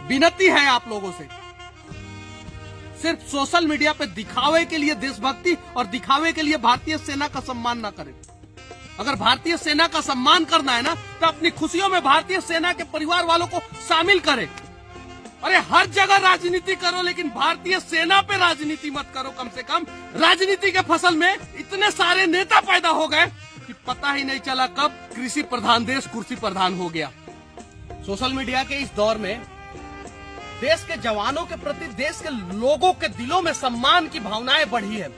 विनती है आप लोगों से, सिर्फ सोशल मीडिया पे दिखावे के लिए देशभक्ति और दिखावे के लिए भारतीय सेना का सम्मान ना करें। अगर भारतीय सेना का सम्मान करना है ना, तो अपनी खुशियों में भारतीय सेना के परिवार वालों को शामिल करें। अरे हर जगह राजनीति करो, लेकिन भारतीय सेना पे राजनीति मत करो। कम से कम राजनीति के फसल में इतने सारे नेता पैदा हो गए कि पता ही नहीं चला कब कृषि प्रधान देश कुर्सी प्रधान हो गया। सोशल मीडिया के इस दौर में देश के जवानों के प्रति देश के लोगों के दिलों में सम्मान की भावनाएं बढ़ी है।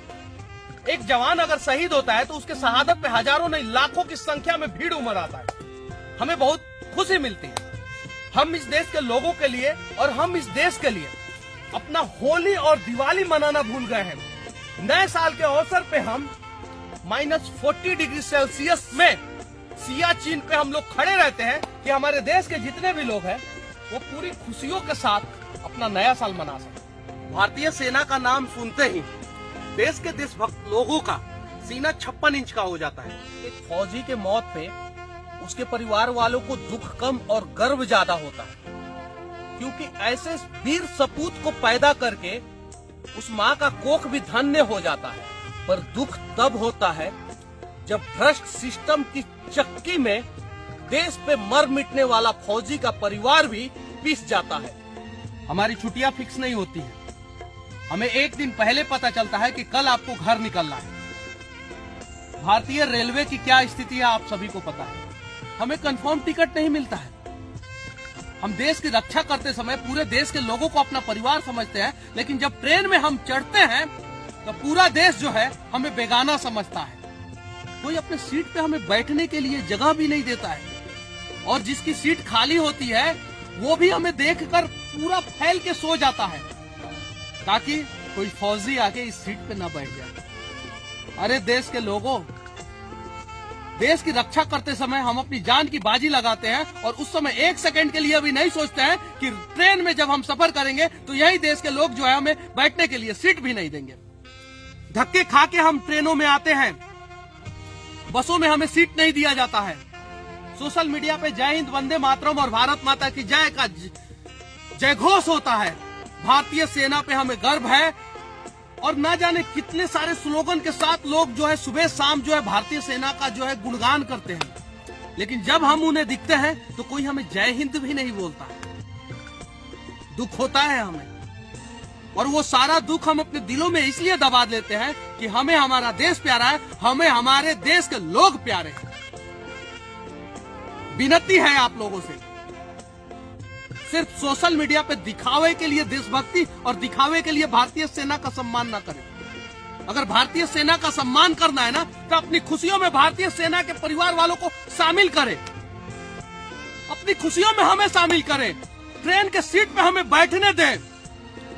एक जवान अगर शहीद होता है तो उसके शहादत पे हजारों नहीं लाखों की संख्या में भीड़ उमड़ आता है। हमें बहुत खुशी मिलती है। हम इस देश के लोगों के लिए और हम इस देश के लिए अपना होली और दिवाली मनाना भूल गए हैं। नए साल के अवसर पे हम -40 डिग्री सेल्सियस में सियाचिन पे हम लोग खड़े रहते हैं कि हमारे देश के जितने भी लोग हैं वो पूरी खुशियों के साथ अपना नया साल मना सके। भारतीय सेना का नाम सुनते ही देश के देशभक्त लोगों का सीना 56 इंच का हो जाता है। एक फौजी के मौत पे उसके परिवार वालों को दुख कम और गर्व ज्यादा होता है, क्योंकि ऐसे वीर सपूत को पैदा करके उस माँ का कोख भी धन्य हो जाता है। पर दुख तब होता है जब भ्रष्ट सिस्टम की चक्की में देश पे मर मिटने वाला फौजी का परिवार भी पिस जाता है। हमारी छुट्टियां फिक्स नहीं होती है। हमें एक दिन पहले पता चलता है कि कल आपको घर निकलना है। भारतीय रेलवे की क्या स्थिति है आप सभी को पता है। हमें कंफर्म टिकट नहीं मिलता है। हम देश की रक्षा करते समय पूरे देश के लोगों को अपना परिवार समझते हैं, लेकिन जब ट्रेन में हम चढ़ते हैं तो पूरा देश जो है हमें बेगाना समझता है। कोई अपने सीट पे हमें बैठने के लिए जगह भी नहीं देता है, और जिसकी सीट खाली होती है वो भी हमें देखकर पूरा फैल के सो जाता है ताकि कोई फौजी आके इस सीट पे ना बैठ जाए। अरे देश के लोगों, देश की रक्षा करते समय हम अपनी जान की बाजी लगाते हैं और उस समय एक सेकंड के लिए भी नहीं सोचते हैं कि ट्रेन में जब हम सफर करेंगे तो यही देश के लोग जो है हमें बैठने के लिए सीट भी नहीं देंगे। धक्के खा के हम ट्रेनों में आते हैं, बसों में हमें सीट नहीं दिया जाता है। सोशल मीडिया पे जय हिंद, वंदे मातरम और भारत माता की जय का जय घोष होता है। भारतीय सेना पे हमें गर्व है और ना जाने कितने सारे स्लोगन के साथ लोग जो है सुबह शाम जो है भारतीय सेना का जो है गुणगान करते हैं, लेकिन जब हम उन्हें दिखते हैं तो कोई हमें जय हिंद भी नहीं बोलता है। दुख होता है हमें, और वो सारा दुख हम अपने दिलों में इसलिए दबा लेते हैं कि हमें हमारा देश प्यारा है, हमें हमारे देश के लोग प्यारे हैं। विनती है आप लोगों से, सिर्फ सोशल मीडिया पे दिखावे के लिए देशभक्ति और दिखावे के लिए भारतीय सेना का सम्मान ना करें। अगर भारतीय सेना का सम्मान करना है ना, तो अपनी खुशियों में भारतीय सेना के परिवार वालों को शामिल करें। अपनी खुशियों में हमें शामिल करें। ट्रेन के सीट पे हमें बैठने दें।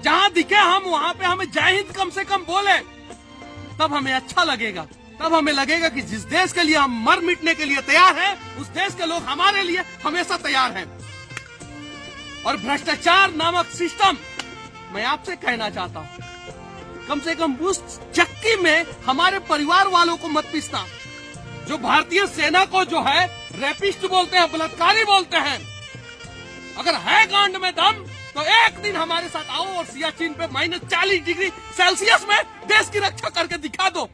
जहां दिखे हम वहां पे हमें जय हिंद कम से कम बोले, तब हमें अच्छा लगेगा। तब हमें लगेगा कि जिस देश के लिए हम मर मिटने के लिए तैयार हैं, उस देश के लोग हमारे लिए हमेशा तैयार हैं। और भ्रष्टाचार नामक सिस्टम, मैं आपसे कहना चाहता हूं, कम से कम उस चक्की में हमारे परिवार वालों को मत पीसना। जो भारतीय सेना को जो है रेपिस्ट बोलते हैं, बलात्कारी बोलते हैं, अगर है गांड में दम तो एक दिन हमारे साथ आओ और सियाचिन पे -40 डिग्री सेल्सियस में देश की रक्षा करके दिखा दो।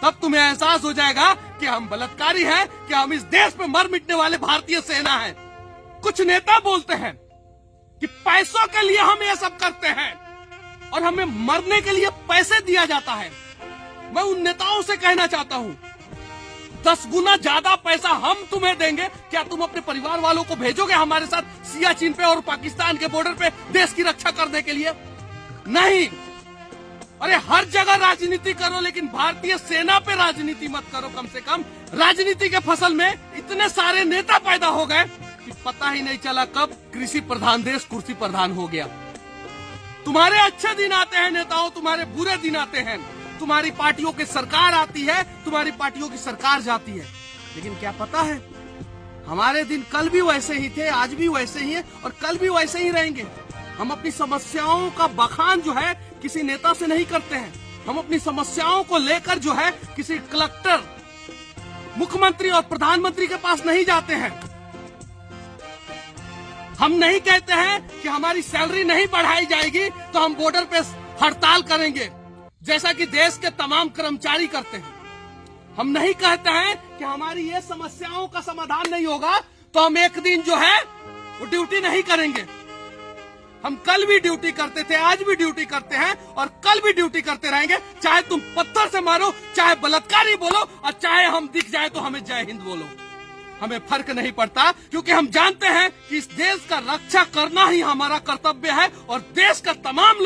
तब तुम्हें एहसास हो जाएगा कि हम बलात्कारी हैं, कि हम इस देश पे मर मिटने वाले भारतीय सेना हैं। कुछ नेता बोलते हैं कि पैसों के लिए हम ये सब करते हैं और हमें मरने के लिए पैसे दिया जाता है। मैं उन नेताओं से कहना चाहता हूं, 10 गुना ज्यादा पैसा हम तुम्हें देंगे, क्या तुम अपने परिवार वालों को भेजोगे हमारे साथ सियाचिन पे और पाकिस्तान के बॉर्डर पे देश की रक्षा करने के लिए? नहीं। अरे हर जगह राजनीति करो, लेकिन भारतीय सेना पे राजनीति मत करो। कम से कम राजनीति के फसल में इतने सारे नेता पैदा हो गए कि पता ही नहीं चला कब कृषि प्रधान देश कुर्सी प्रधान हो गया। तुम्हारे अच्छे दिन आते हैं नेताओं, तुम्हारे बुरे दिन आते हैं। तुम्हारी पार्टियों की सरकार आती है, तुम्हारी पार्टियों की सरकार जाती है, लेकिन क्या पता है हमारे दिन कल भी वैसे ही थे, आज भी वैसे ही है और कल भी वैसे ही रहेंगे। हम अपनी समस्याओं का बखान जो है किसी नेता से नहीं करते हैं। हम अपनी समस्याओं को लेकर जो है किसी कलेक्टर, मुख्यमंत्री और प्रधानमंत्री के पास नहीं जाते हैं। हम नहीं कहते हैं कि हमारी सैलरी नहीं बढ़ाई जाएगी तो हम बॉर्डर पे हड़ताल करेंगे, जैसा कि देश के तमाम कर्मचारी करते हैं। हम नहीं कहते हैं कि हमारी ये समस्याओं का समाधान नहीं होगा तो हम एक दिन जो है वो ड्यूटी नहीं करेंगे। हम कल भी ड्यूटी करते थे, आज भी ड्यूटी करते हैं और कल भी ड्यूटी करते रहेंगे। चाहे तुम पत्थर से मारो, चाहे बलात्कारी बोलो और चाहे हम दिख जाए तो हमें जय हिंद बोलो, हमें फर्क नहीं पड़ता, क्योंकि हम जानते हैं कि इस देश का रक्षा करना ही हमारा कर्तव्य है और देश का तमाम लोग